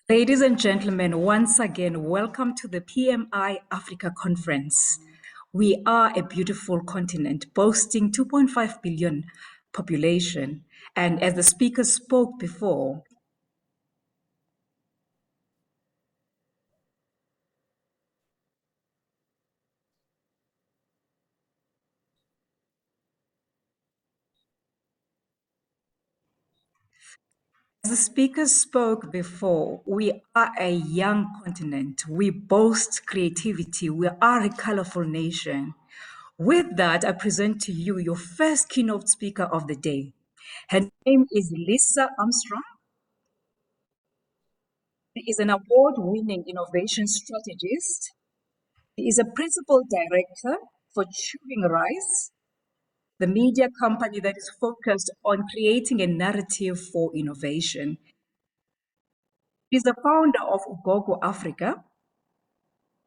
Ladies and gentlemen, once again, welcome to the PMI Africa Conference. We are a beautiful continent boasting 2.5 billion population. And as the speaker spoke before, we are a young continent. We boast creativity. We are a colorful nation. With that, I present to you your first keynote speaker of the day. Her name is Lisa Armstrong. She is an award-winning innovation strategist. She is a principal director for Chewing Rice, the media company that is focused on creating a narrative for innovation. She's the founder of Ugogo Africa.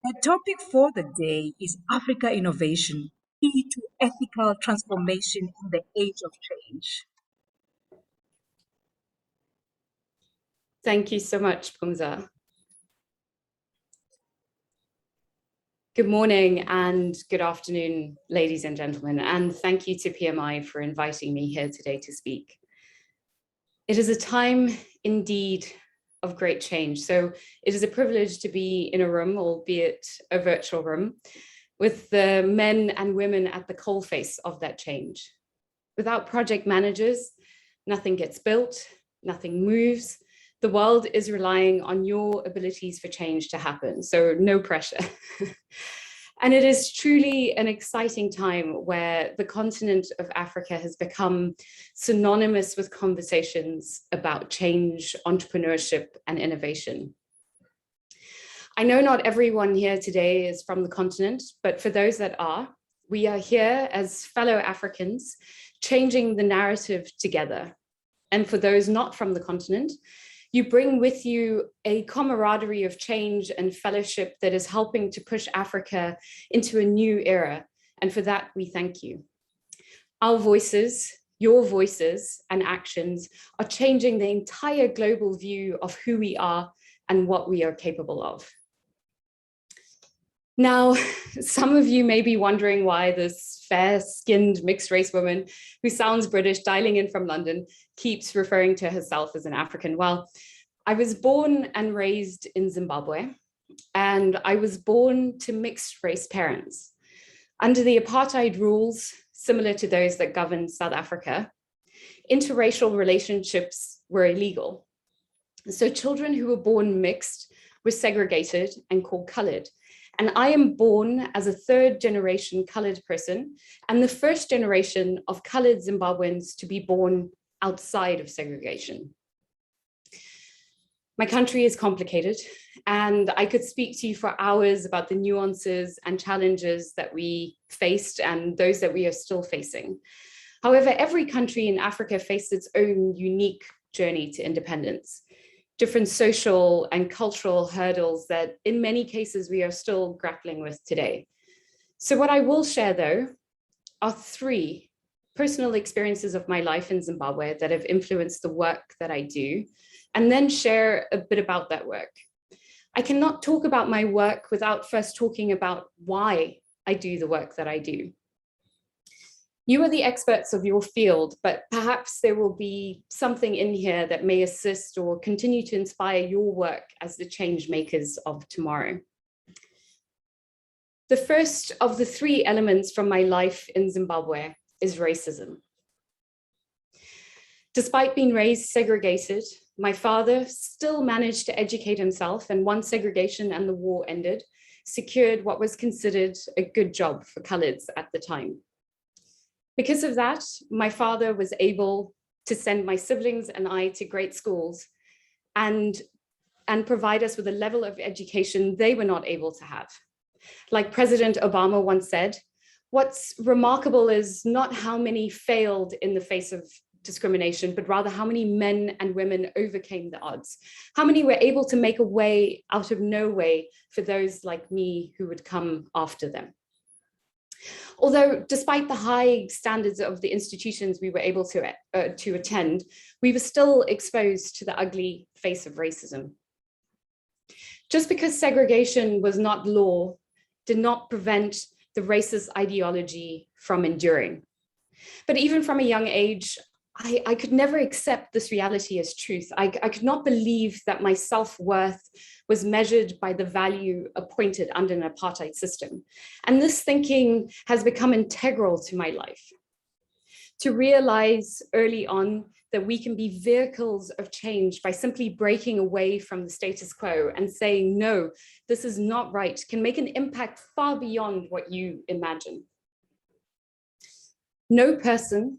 The topic for the day is Africa Innovation, key to ethical transformation in the age of change. Thank you so much, Pumza. Good morning and good afternoon, ladies and gentlemen, and thank you to PMI for inviting me here today to speak. It is a time indeed of great change. So it is a privilege to be in a room, albeit a virtual room, with the men and women at the coalface of that change. Without project managers, nothing gets built, nothing moves. The world is relying on your abilities for change to happen, so no pressure. And it is truly an exciting time where the continent of Africa has become synonymous with conversations about change, entrepreneurship, and innovation. I know not everyone here today is from the continent, but for those that are, we are here as fellow Africans, changing the narrative together. And for those not from the continent, you bring with you a camaraderie of change and fellowship that is helping to push Africa into a new era. And for that, we thank you. Our voices, your voices and actions are changing the entire global view of who we are and what we are capable of. Now, some of you may be wondering why this fair-skinned mixed-race woman who sounds British, dialing in from London, keeps referring to herself as an African. Well, I was born and raised in Zimbabwe, and I was born to mixed-race parents. Under the apartheid rules, similar to those that govern South Africa, interracial relationships were illegal. So children who were born mixed were segregated and called colored. And I am born as a third-generation colored person and the first generation of colored Zimbabweans to be born outside of segregation. My country is complicated, and I could speak to you for hours about the nuances and challenges that we faced and those that we are still facing. However, every country in Africa faced its own unique journey to independence. Different social and cultural hurdles that in many cases we are still grappling with today. So what I will share though are 3 personal experiences of my life in Zimbabwe that have influenced the work that I do, and then share a bit about that work. I cannot talk about my work without first talking about why I do the work that I do. You are the experts of your field, but perhaps there will be something in here that may assist or continue to inspire your work as the change makers of tomorrow. The first of the 3 elements from my life in Zimbabwe is racism. Despite being raised segregated, my father still managed to educate himself, and once segregation and the war ended, secured what was considered a good job for coloreds at the time. Because of that, my father was able to send my siblings and I to great schools and provide us with a level of education they were not able to have. Like President Obama once said, what's remarkable is not how many failed in the face of discrimination, but rather how many men and women overcame the odds. How many were able to make a way out of no way for those like me who would come after them. Although despite the high standards of the institutions we were able to attend, we were still exposed to the ugly face of racism. Just because segregation was not law did not prevent the racist ideology from enduring. But even from a young age, I could never accept this reality as truth. I could not believe that my self-worth was measured by the value appointed under an apartheid system. And this thinking has become integral to my life. To realize early on that we can be vehicles of change by simply breaking away from the status quo and saying, no, this is not right, can make an impact far beyond what you imagine. No person,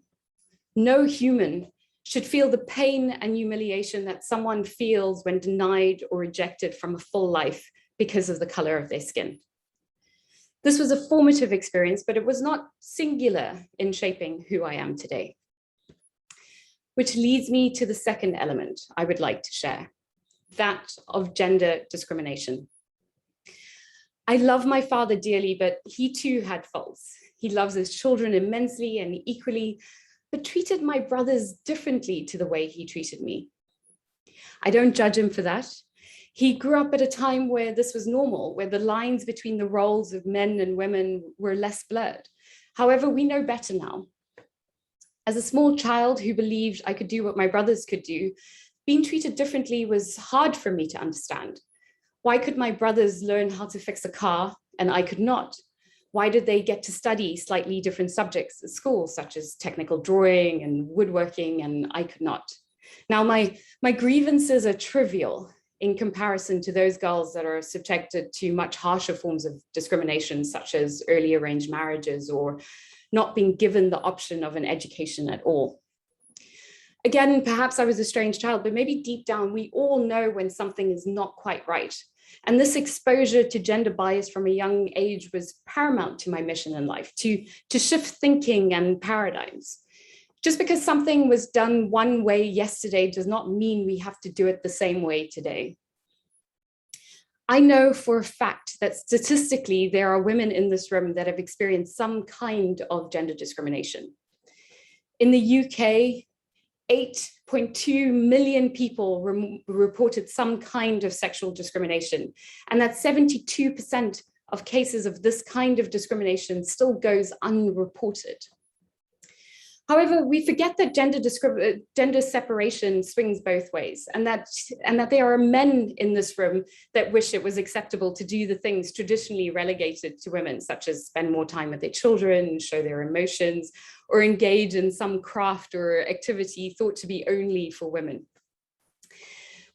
no human should feel the pain and humiliation that someone feels when denied or rejected from a full life because of the color of their skin. This was a formative experience, but it was not singular in shaping who I am today. Which leads me to the second element I would like to share, that of gender discrimination. I love my father dearly, but he too had faults. He loves his children immensely and equally, but treated my brothers differently to the way he treated me. I don't judge him for that. He grew up at a time where this was normal, where the lines between the roles of men and women were less blurred. However, we know better now. As a small child who believed I could do what my brothers could do, being treated differently was hard for me to understand. Why could my brothers learn how to fix a car and I could not? Why did they get to study slightly different subjects at school, such as technical drawing and woodworking, and I could not? Now, my grievances are trivial in comparison to those girls that are subjected to much harsher forms of discrimination, such as early arranged marriages or not being given the option of an education at all. Again, perhaps I was a strange child, but maybe deep down, we all know when something is not quite right. And this exposure to gender bias from a young age was paramount to my mission in life, to shift thinking and paradigms. Just because something was done one way yesterday does not mean we have to do it the same way today. I know for a fact that statistically, there are women in this room that have experienced some kind of gender discrimination. In the UK, 8.2 million people reported some kind of sexual discrimination, and that 72% of cases of this kind of discrimination still goes unreported. However, we forget that gender separation swings both ways, and that there are men in this room that wish it was acceptable to do the things traditionally relegated to women, such as spend more time with their children, show their emotions, or engage in some craft or activity thought to be only for women.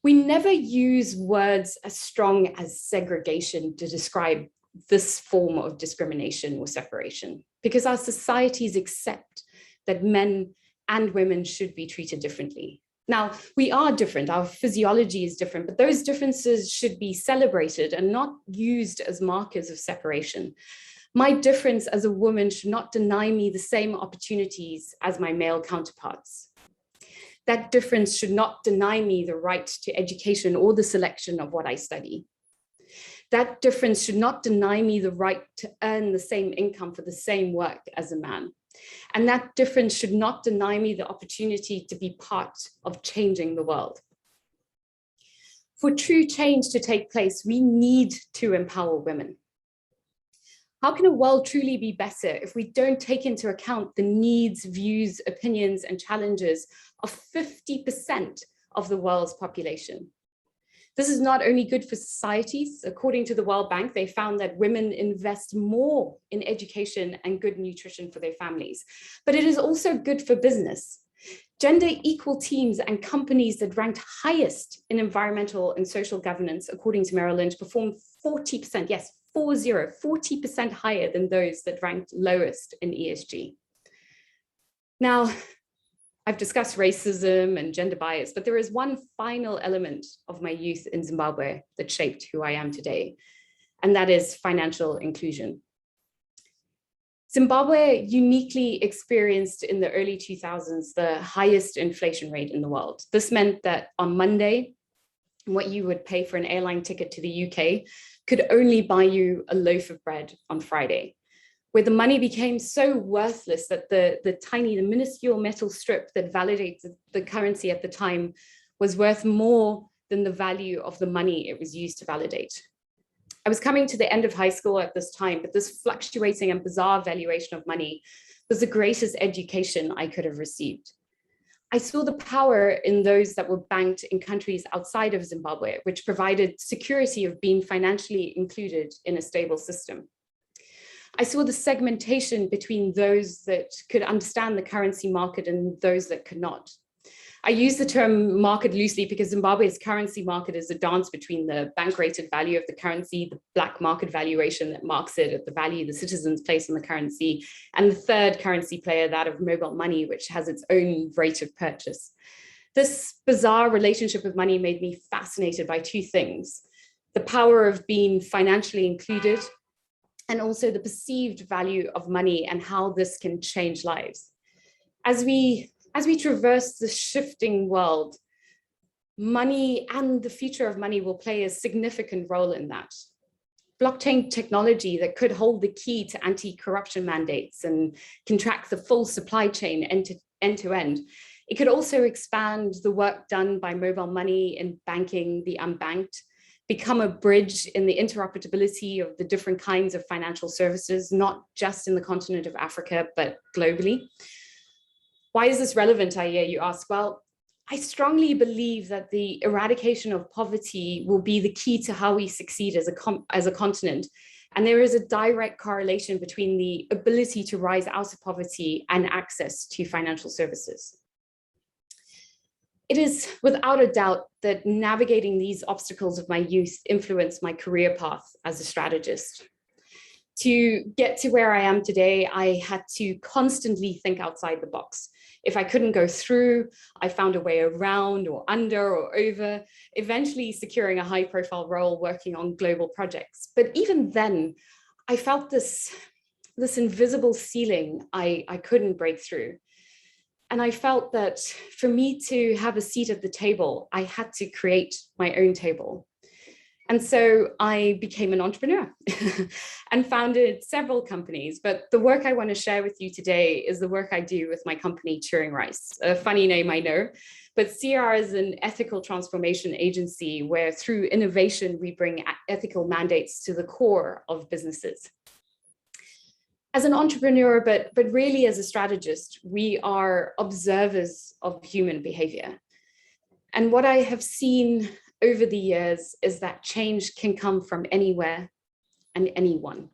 We never use words as strong as segregation to describe this form of discrimination or separation, because our societies accept that men and women should be treated differently. Now, we are different, our physiology is different, but those differences should be celebrated and not used as markers of separation. My difference as a woman should not deny me the same opportunities as my male counterparts. That difference should not deny me the right to education or the selection of what I study. That difference should not deny me the right to earn the same income for the same work as a man. And that difference should not deny me the opportunity to be part of changing the world. For true change to take place, we need to empower women. How can a world truly be better if we don't take into account the needs, views, opinions, and challenges of 50% of the world's population? This is not only good for societies. According to the World Bank, they found that women invest more in education and good nutrition for their families, but it is also good for business. Gender equal teams and companies that ranked highest in environmental and social governance, according to Merrill Lynch, performed 40%, yes, 40% higher than those that ranked lowest in ESG. Now, I've discussed racism and gender bias, but there is one final element of my youth in Zimbabwe that shaped who I am today, and that is financial inclusion. Zimbabwe uniquely experienced in the early 2000s the highest inflation rate in the world. This meant that on Monday, what you would pay for an airline ticket to the UK could only buy you a loaf of bread on Friday, where the money became so worthless that the minuscule metal strip that validates the currency at the time was worth more than the value of the money it was used to validate. I was coming to the end of high school at this time, but this fluctuating and bizarre valuation of money was the greatest education I could have received. I saw the power in those that were banked in countries outside of Zimbabwe, which provided security of being financially included in a stable system. I saw the segmentation between those that could understand the currency market and those that could not. I use the term market loosely because Zimbabwe's currency market is a dance between the bank rated value of the currency, the black market valuation that marks it at the value the citizens place on the currency, and the third currency player, that of mobile money, which has its own rate of purchase. This bizarre relationship with money made me fascinated by two things: the power of being financially included, and also the perceived value of money and how this can change lives. As we traverse the shifting world, money and the future of money will play a significant role in that. Blockchain technology that could hold the key to anti-corruption mandates and can track the full supply chain end to end. It could also expand the work done by mobile money in banking the unbanked, become a bridge in the interoperability of the different kinds of financial services, not just in the continent of Africa, but globally. Why is this relevant, I hear you ask? Well, I strongly believe that the eradication of poverty will be the key to how we succeed as a continent. And there is a direct correlation between the ability to rise out of poverty and access to financial services. It is without a doubt that navigating these obstacles of my youth influenced my career path as a strategist. To get to where I am today, I had to constantly think outside the box. If I couldn't go through, I found a way around or under or over, eventually securing a high-profile role working on global projects. But even then, I felt this invisible ceiling I couldn't break through. And I felt that for me to have a seat at the table, I had to create my own table. And so I became an entrepreneur and founded several companies. But the work I want to share with you today is the work I do with my company, Turing Rice. A funny name, I know, but CR is an ethical transformation agency where through innovation, we bring ethical mandates to the core of businesses. As an entrepreneur, but really as a strategist, we are observers of human behavior. And what I have seen over the years is that change can come from anywhere and anyone.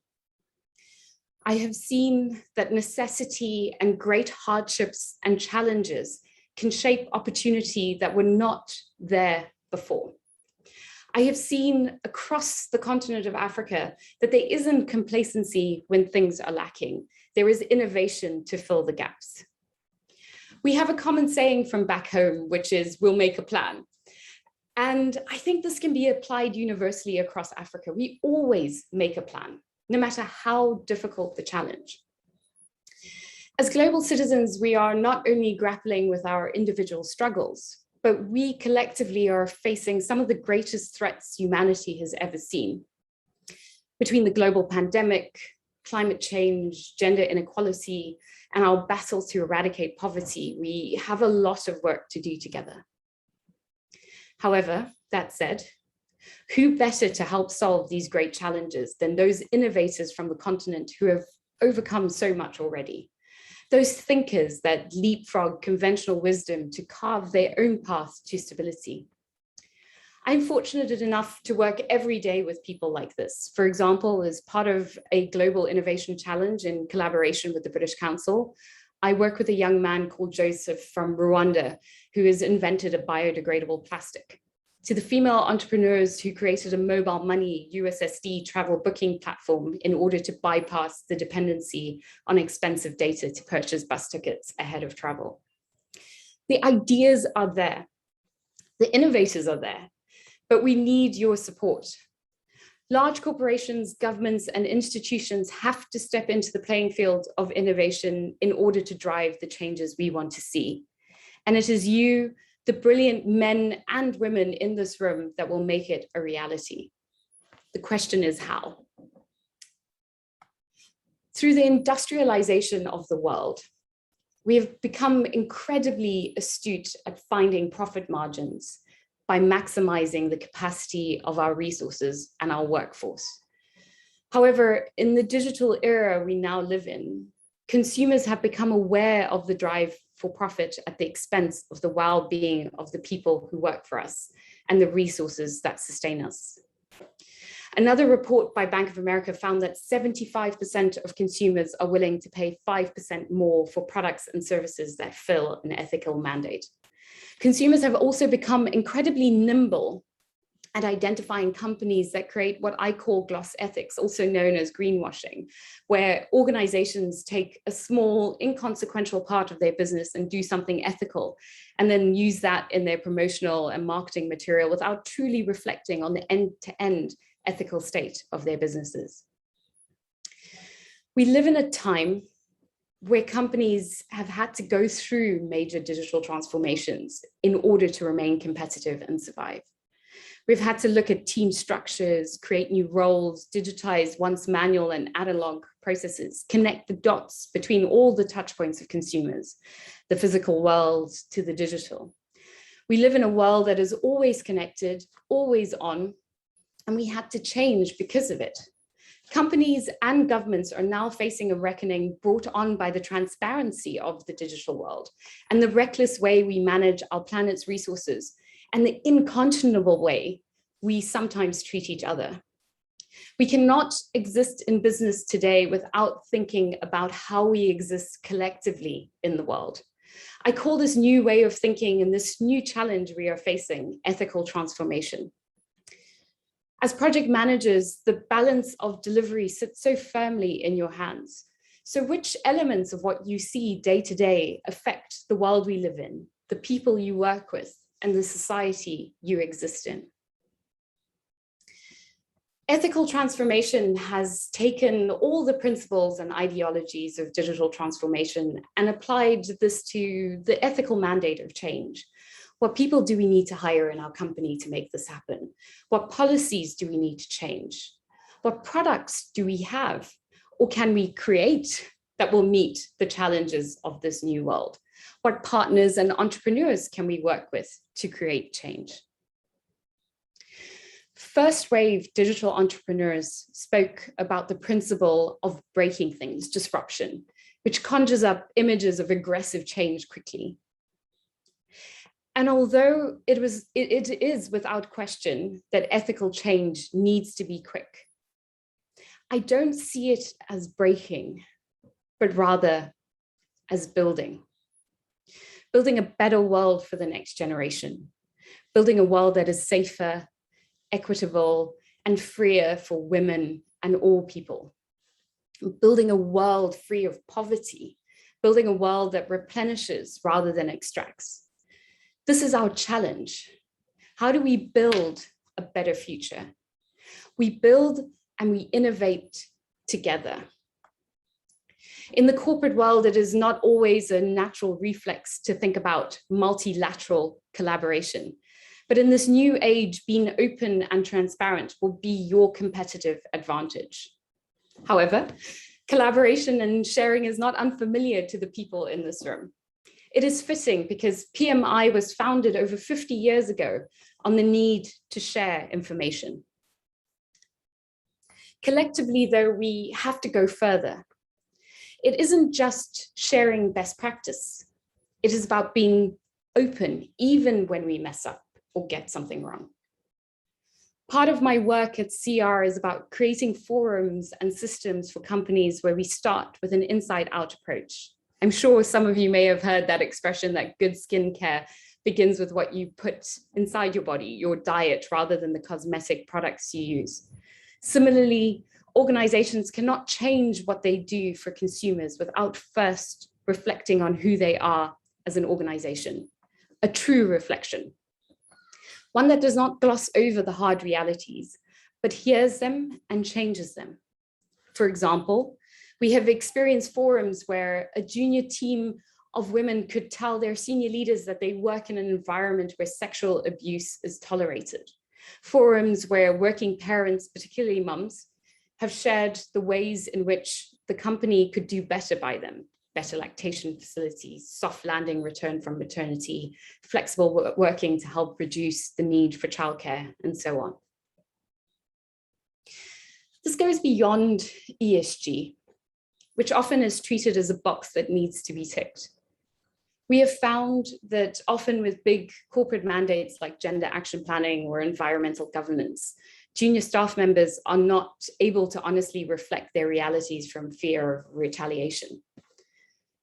I have seen that necessity and great hardships and challenges can shape opportunity that were not there before. I have seen across the continent of Africa that there isn't complacency when things are lacking. There is innovation to fill the gaps. We have a common saying from back home, which is, we'll make a plan. And I think this can be applied universally across Africa. We always make a plan, no matter how difficult the challenge. As global citizens, we are not only grappling with our individual struggles, but we collectively are facing some of the greatest threats humanity has ever seen. Between the global pandemic, climate change, gender inequality, and our battle to eradicate poverty, we have a lot of work to do together. However, that said, who better to help solve these great challenges than those innovators from the continent who have overcome so much already? Those thinkers that leapfrog conventional wisdom to carve their own path to stability. I'm fortunate enough to work every day with people like this. For example, as part of a global innovation challenge in collaboration with the British Council, I work with a young man called Joseph from Rwanda, who has invented a biodegradable plastic. To the female entrepreneurs who created a mobile money USSD travel booking platform in order to bypass the dependency on expensive data to purchase bus tickets ahead of travel. The ideas are there, the innovators are there, but we need your support. Large corporations, governments, and institutions have to step into the playing field of innovation in order to drive the changes we want to see. And it is you, the brilliant men and women in this room, that will make it a reality. The question is how? Through the industrialization of the world, we have become incredibly astute at finding profit margins, by maximizing the capacity of our resources and our workforce. However, in the digital era we now live in, consumers have become aware of the drive for profit at the expense of the well-being of the people who work for us and the resources that sustain us. Another report by Bank of America found that 75% of consumers are willing to pay 5% more for products and services that fill an ethical mandate. Consumers have also become incredibly nimble at identifying companies that create what I call gloss ethics, also known as greenwashing, where organizations take a small, inconsequential part of their business and do something ethical, and then use that in their promotional and marketing material without truly reflecting on the end-to-end ethical state of their businesses. We live in a time where companies have had to go through major digital transformations in order to remain competitive and survive. We've had to look at team structures, create new roles, digitize once manual and analog processes, connect the dots between all the touch points of consumers, the physical world to the digital. We live in a world that is always connected, always on, and we had to change because of it. Companies and governments are now facing a reckoning brought on by the transparency of the digital world and the reckless way we manage our planet's resources and the unconscionable way we sometimes treat each other. We cannot exist in business today without thinking about how we exist collectively in the world. I call this new way of thinking and this new challenge we are facing ethical transformation. As project managers, the balance of delivery sits so firmly in your hands. So which elements of what you see day to day affect the world we live in, the people you work with, and the society you exist in? Ethical transformation has taken all the principles and ideologies of digital transformation and applied this to the ethical mandate of change. What people do we need to hire in our company to make this happen? What policies do we need to change? What products do we have or can we create that will meet the challenges of this new world? What partners and entrepreneurs can we work with to create change? First wave digital entrepreneurs spoke about the principle of breaking things, disruption, which conjures up images of aggressive change quickly. And although it is without question that ethical change needs to be quick, I don't see it as breaking, but rather as building. Building a better world for the next generation. Building a world that is safer, equitable, and freer for women and all people. Building a world free of poverty. Building a world that replenishes rather than extracts. This is our challenge. How do we build a better future? We build and we innovate together. In the corporate world, it is not always a natural reflex to think about multilateral collaboration. But in this new age, being open and transparent will be your competitive advantage. However, collaboration and sharing is not unfamiliar to the people in this room. It is fitting because PMI was founded over 50 years ago on the need to share information. Collectively, though, we have to go further. It isn't just sharing best practice. It is about being open, even when we mess up or get something wrong. Part of my work at CR is about creating forums and systems for companies where we start with an inside-out approach. I'm sure some of you may have heard that expression that good skincare begins with what you put inside your body, your diet, rather than the cosmetic products you use. Similarly, organizations cannot change what they do for consumers without first reflecting on who they are as an organization, a true reflection. One that does not gloss over the hard realities, but hears them and changes them. For example, we have experienced forums where a junior team of women could tell their senior leaders that they work in an environment where sexual abuse is tolerated. Forums where working parents, particularly mums, have shared the ways in which the company could do better by them. better lactation facilities, soft landing return from maternity, flexible working to help reduce the need for childcare, and so on. This goes beyond ESG, which often is treated as a box that needs to be ticked. We have found that often with big corporate mandates like gender action planning or environmental governance, junior staff members are not able to honestly reflect their realities from fear of retaliation.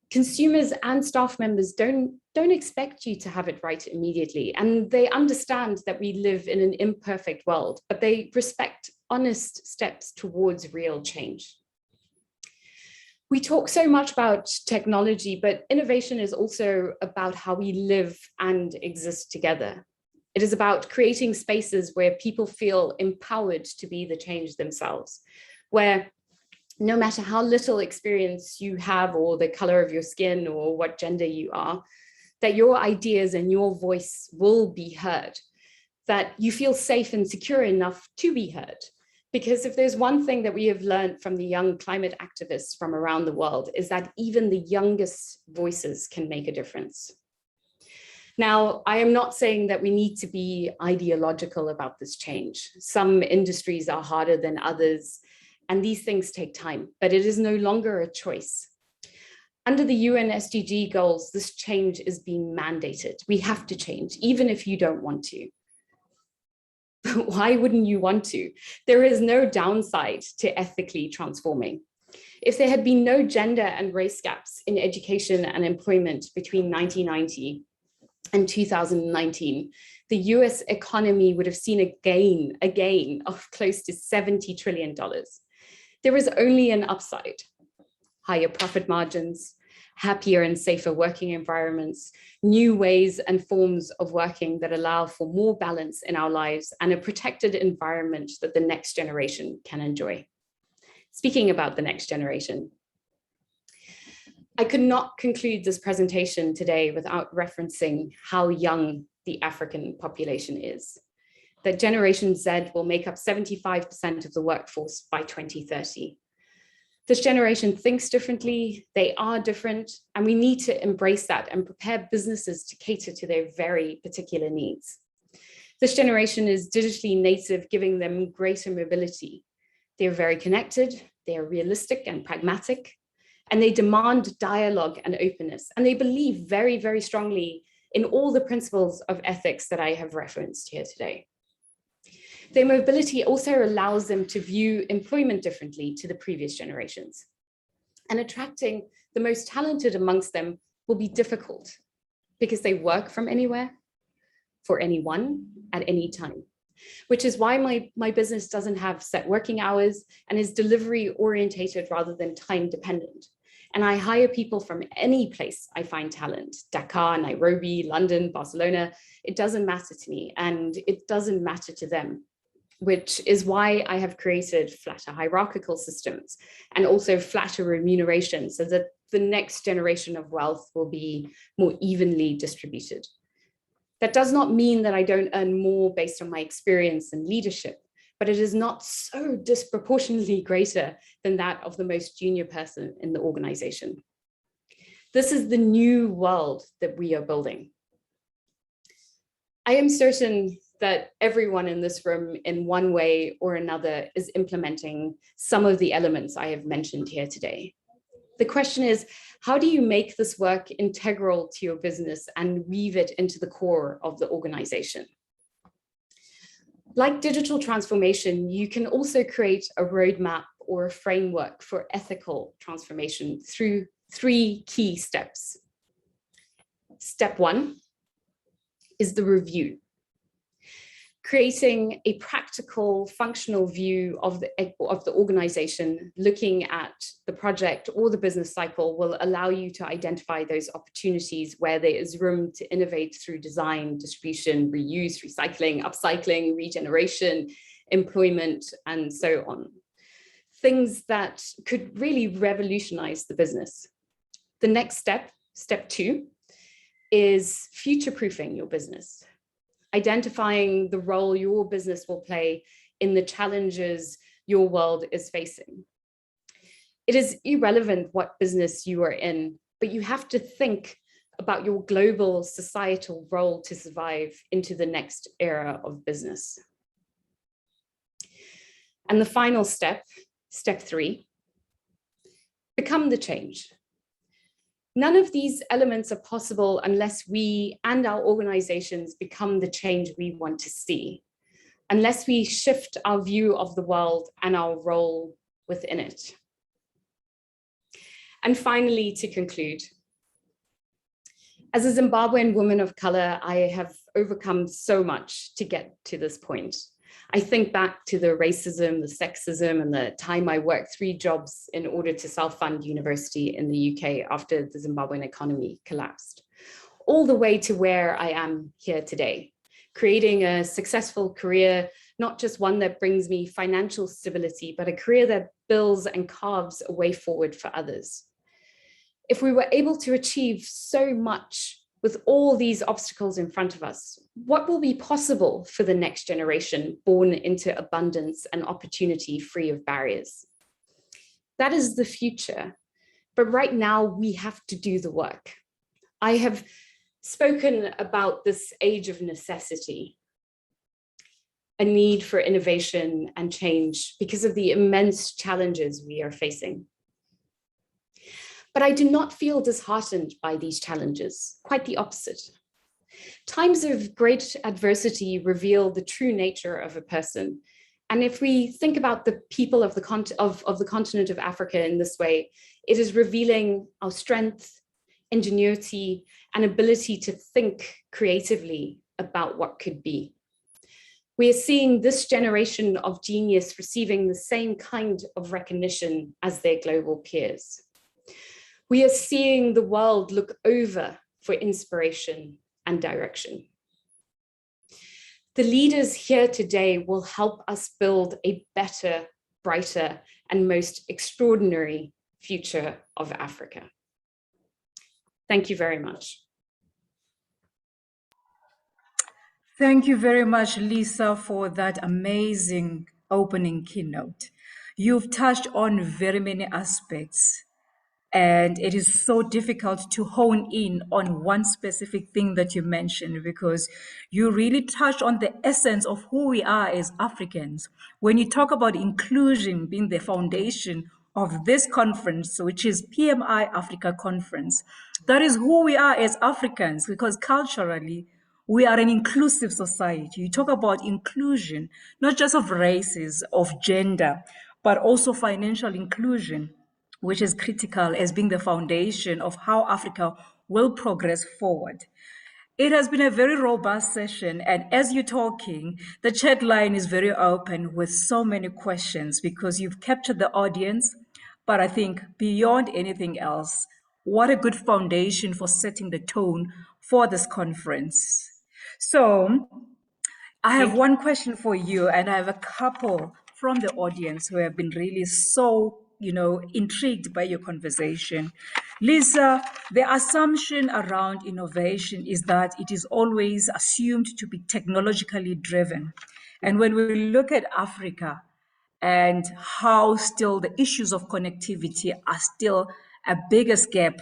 Consumers and staff members don't expect you to have it right immediately, and they understand that we live in an imperfect world, but they respect honest steps towards real change. We talk so much about technology, but innovation is also about how we live and exist together. It is about creating spaces where people feel empowered to be the change themselves, where no matter how little experience you have or the color of your skin or what gender you are, that your ideas and your voice will be heard, that you feel safe and secure enough to be heard. Because if there's one thing that we have learned from the young climate activists from around the world, is that even the youngest voices can make a difference. Now, I am not saying that we need to be ideological about this change. Some industries are harder than others, and these things take time, but it is no longer a choice. Under the UN SDG goals, this change is being mandated. We have to change, even if you don't want to. Why wouldn't you want to? There is no downside to ethically transforming. If there had been no gender and race gaps in education and employment between 1990 and 2019, the US economy would have seen a gain of close to $70 trillion. There is only an upside: higher profit margins, happier and safer working environments, new ways and forms of working that allow for more balance in our lives, and a protected environment that the next generation can enjoy. Speaking about the next generation, I could not conclude this presentation today without referencing how young the African population is. That Generation Z will make up 75% of the workforce by 2030. This generation thinks differently, they are different, and we need to embrace that and prepare businesses to cater to their very particular needs. This generation is digitally native, giving them greater mobility. They're very connected, they're realistic and pragmatic, and they demand dialogue and openness. And they believe very, very strongly in all the principles of ethics that I have referenced here today. Their mobility also allows them to view employment differently to the previous generations. And attracting the most talented amongst them will be difficult because they work from anywhere, for anyone, at any time, which is why my business doesn't have set working hours and is delivery orientated rather than time dependent. And I hire people from any place I find talent: Dakar, Nairobi, London, Barcelona. It doesn't matter to me, and it doesn't matter to them, which is why I have created flatter hierarchical systems and also flatter remuneration so that the next generation of wealth will be more evenly distributed. That does not mean that I don't earn more based on my experience and leadership, but it is not so disproportionately greater than that of the most junior person in the organization. This is the new world that we are building. I am certain that everyone in this room, in one way or another, is implementing some of the elements I have mentioned here today. The question is, how do you make this work integral to your business and weave it into the core of the organization? Like digital transformation, you can also create a roadmap or a framework for ethical transformation through 3 key steps. Step 1 is the review. Creating a practical, functional view of the organization, looking at the project or the business cycle, will allow you to identify those opportunities where there is room to innovate through design, distribution, reuse, recycling, upcycling, regeneration, employment, and so on. Things that could really revolutionize the business. The next step, step 2, is future-proofing your business. Identifying the role your business will play in the challenges your world is facing. It is irrelevant what business you are in, but you have to think about your global societal role to survive into the next era of business. And the final step, step 3, become the change. None of these elements are possible unless we and our organizations become the change we want to see, unless we shift our view of the world and our role within it. And finally, to conclude, as a Zimbabwean woman of color, I have overcome so much to get to this point. I think back to the racism, the sexism, and the time I worked 3 jobs in order to self-fund university in the UK after the Zimbabwean economy collapsed, all the way to where I am here today, creating a successful career, not just one that brings me financial stability, but a career that builds and carves a way forward for others. If we were able to achieve so much with all these obstacles in front of us, what will be possible for the next generation born into abundance and opportunity free of barriers? That is the future, but right now we have to do the work. I have spoken about this age of necessity, a need for innovation and change because of the immense challenges we are facing. But I do not feel disheartened by these challenges, quite the opposite. Times of great adversity reveal the true nature of a person. And if we think about the people of the continent of Africa in this way, it is revealing our strength, ingenuity, and ability to think creatively about what could be. We are seeing this generation of genius receiving the same kind of recognition as their global peers. We are seeing the world look over for inspiration and direction. The leaders here today will help us build a better, brighter, and most extraordinary future of Africa. Thank you very much. Thank you very much, Lisa, for that amazing opening keynote. You've touched on very many aspects. And it is so difficult to hone in on one specific thing that you mentioned, because you really touched on the essence of who we are as Africans. When you talk about inclusion being the foundation of this conference, which is PMI Africa Conference, that is who we are as Africans, because culturally, we are an inclusive society. You talk about inclusion, not just of races, of gender, but also financial inclusion, which is critical as being the foundation of how Africa will progress forward. It has been a very robust session, and as you're talking, the chat line is very open with so many questions because you've captured the audience. But I think beyond anything else, what a good foundation for setting the tone for this conference. So I have one question for you, and I have a couple from the audience who have been really so intrigued by your conversation. Lisa, the assumption around innovation is that it is always assumed to be technologically driven. And when we look at Africa and how still the issues of connectivity are still a biggest gap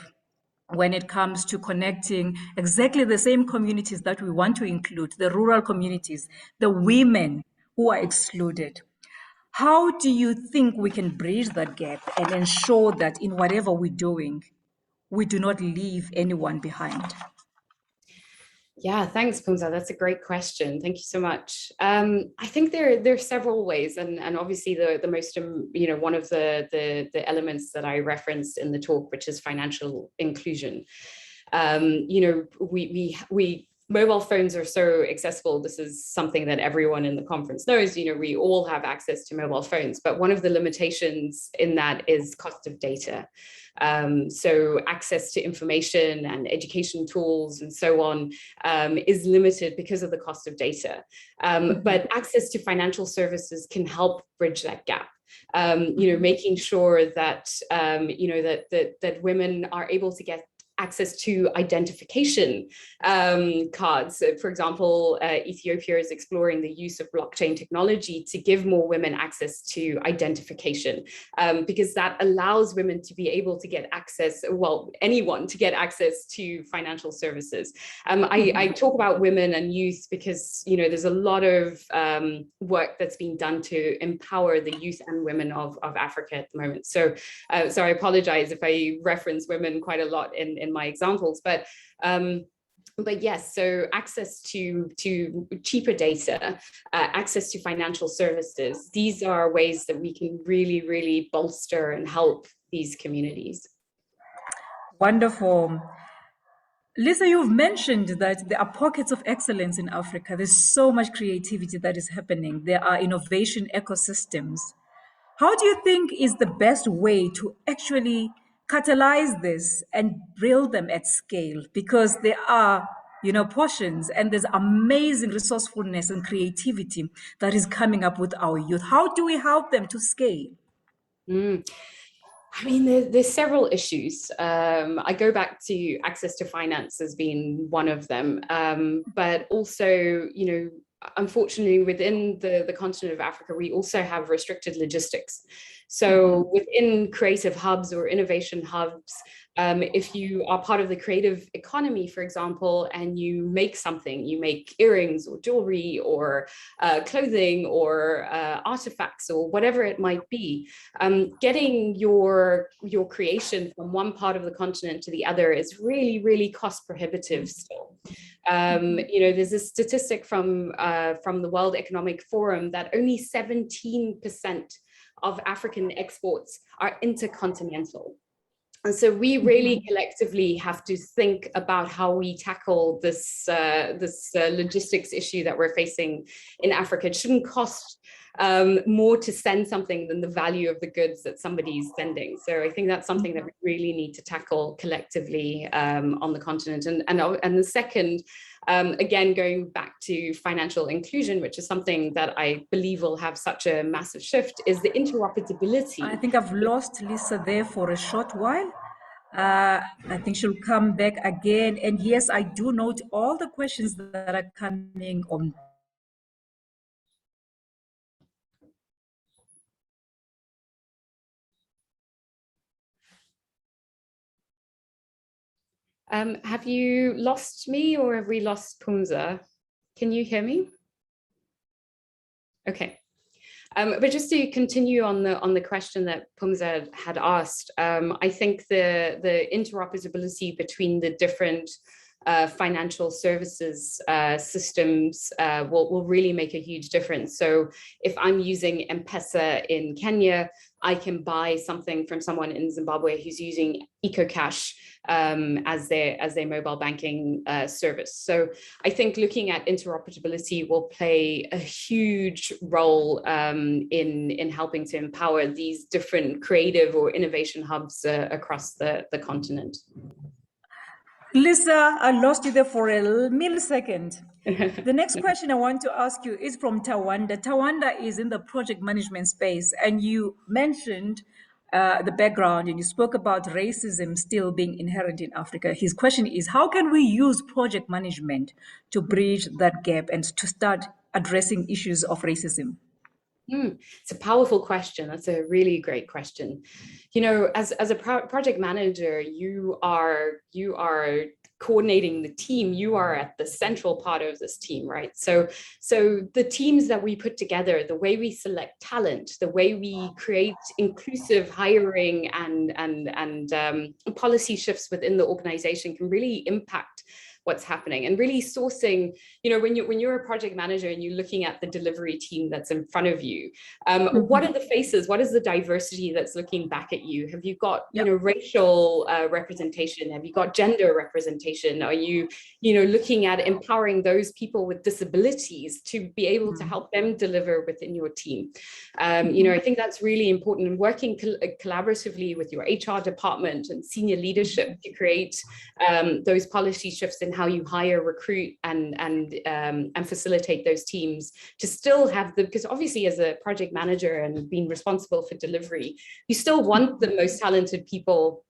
when it comes to connecting exactly the same communities that we want to include, the rural communities, the women who are excluded. How do you think we can bridge that gap and ensure that in whatever we're doing, we do not leave anyone behind? Yeah, thanks, Punza. That's a great question. Thank you so much. I think there are several ways, and obviously the most, one of the elements that I referenced in the talk, which is financial inclusion. We mobile phones are so accessible. This is something that everyone in the conference knows. We all have access to mobile phones, but one of the limitations in that is cost of data. So access to information and education tools and so on is limited because of the cost of data. But access to financial services can help bridge that gap. Making sure that that women are able to get access to identification cards. So for example, Ethiopia is exploring the use of blockchain technology to give more women access to identification, because that allows women to be able to get access, well, anyone to get access to financial services. I talk about women and youth because, you know, there's a lot of work that's being done to empower the youth and women of Africa at the moment. So I apologize if I reference women quite a lot in my examples, but yes, so access to cheaper data, access to financial services, these are ways that we can really, really bolster and help these communities. Wonderful. Lisa, you've mentioned that there are pockets of excellence in Africa. There's so much creativity that is happening. There are innovation ecosystems. How do you think is the best way to actually catalyze this and build them at scale? Because there are, you know, portions and there's amazing resourcefulness and creativity that is coming up with our youth. How do we help them to scale? I mean, there's several issues. I go back to access to finance as being one of them, but also, you know, unfortunately, within the continent of Africa, we also have restricted logistics. So within creative hubs or innovation hubs, if you are part of the creative economy, for example, and you make something, you make earrings or jewelry or clothing or artifacts or whatever it might be, getting your creation from one part of the continent to the other is really, really cost prohibitive still. You know, there's a statistic from the World Economic Forum that only 17% of African exports are intercontinental. And so we really collectively have to think about how we tackle this logistics issue that we're facing in Africa. It shouldn't cost more to send something than the value of the goods that somebody's sending. So I think that's something that we really need to tackle collectively on the continent. And the second, again, going back to financial inclusion, which is something that I believe will have such a massive shift, is the interoperability. I think I've lost Lisa there for a short while. I think she'll come back again. And yes, I do note all the questions that are coming on. Have you lost me or have we lost Punza? Can you hear me? Okay. But just to continue on the question that Punza had asked, I think the interoperability between the different financial services systems will really make a huge difference. So if I'm using M-Pesa in Kenya, I can buy something from someone in Zimbabwe who's using EcoCash as their mobile banking service. So I think looking at interoperability will play a huge role in helping to empower these different creative or innovation hubs across the continent. Lisa, I lost you there for a millisecond. The next question I want to ask you is from Tawanda. Tawanda is in the project management space, and you mentioned the background and you spoke about racism still being inherent in Africa. His question is, how can we use project management to bridge that gap and to start addressing issues of racism? It's a powerful question. That's a really great question. You know, as a project manager, you are coordinating the team. You are at the central part of this team, right? So the teams that we put together, the way we select talent, the way we create inclusive hiring and policy shifts within the organization can really impact what's happening, and really sourcing, you know, when you're a project manager and you're looking at the delivery team that's in front of you, what are the faces, what is the diversity that's looking back at you? Have you got, you know, racial representation? Have you got gender representation? Are you know, looking at empowering those people with disabilities to be able to help them deliver within your team? You know, I think that's really important, and working collaboratively with your HR department and senior leadership to create those policy shifts in how you hire, recruit, and facilitate those teams to still have the, because obviously as a project manager and being responsible for delivery, you still want the most talented people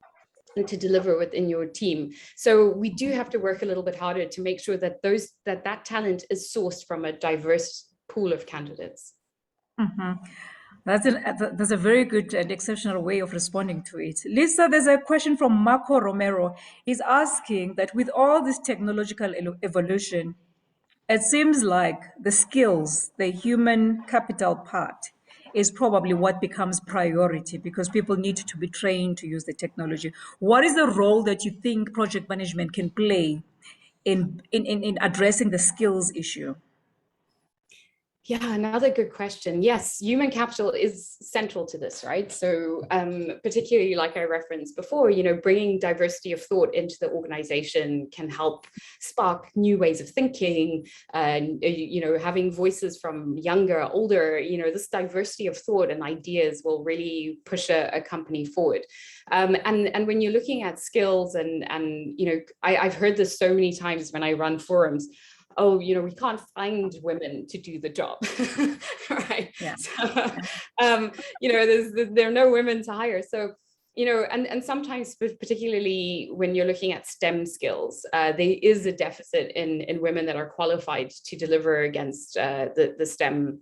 and to deliver within your team. So we do have to work a little bit harder to make sure that that talent is sourced from a diverse pool of candidates. Mm-hmm. That's a very good and exceptional way of responding to it. Lisa, there's a question from Marco Romero. He's asking that with all this technological evolution, it seems like the skills, the human capital part, is probably what becomes priority because people need to be trained to use the technology. What is the role that you think project management can play in addressing the skills issue? Yeah, another good question. Yes, human capital is central to this, right? So particularly like I referenced before, bringing diversity of thought into the organization can help spark new ways of thinking, having voices from younger, older, this diversity of thought and ideas will really push a company forward. And when you're looking at skills and I've heard this so many times when I run forums, oh, we can't find women to do the job, right? Yeah. So, there are no women to hire. So, and sometimes, particularly when you're looking at STEM skills, there is a deficit in women that are qualified to deliver against the STEM.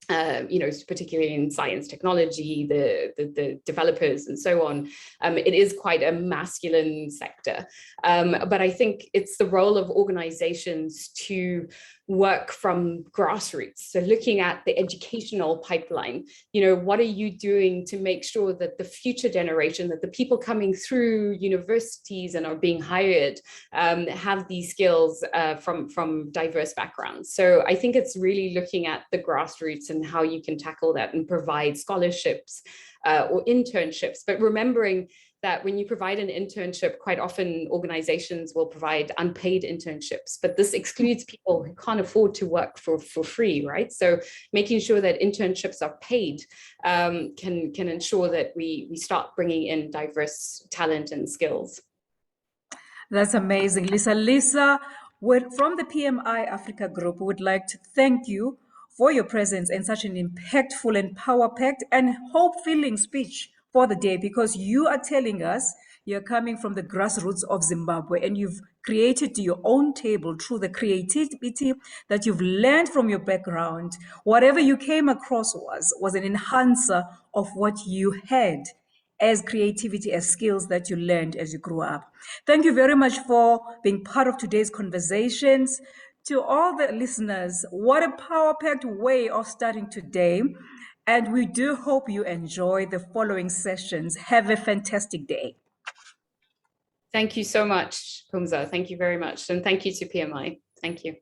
Particularly in science, technology, the developers and so on, it is quite a masculine sector. But I think it's the role of organizations to work from grassroots. So looking at the educational pipeline, what are you doing to make sure that the future generation, that the people coming through universities and are being hired have these skills from diverse backgrounds. So I think it's really looking at the grassroots and how you can tackle that and provide scholarships or internships, but remembering that when you provide an internship, quite often organizations will provide unpaid internships, but this excludes people who can't afford to work for free, right? So making sure that internships are paid can ensure that we start bringing in diverse talent and skills. That's amazing, Lisa. Lisa, from the PMI Africa Group, we would like to thank you for your presence and such an impactful and power-packed and hope-filling speech for the day, because you are telling us you're coming from the grassroots of Zimbabwe and you've created your own table through the creativity that you've learned from your background. Whatever you came across was an enhancer of what you had as creativity, as skills that you learned as you grew up. Thank you very much for being part of today's conversations. To all the listeners, what a power-packed way of starting today. And we do hope you enjoy the following sessions. Have a fantastic day. Thank you so much, Humza. Thank you very much. And thank you to PMI. Thank you.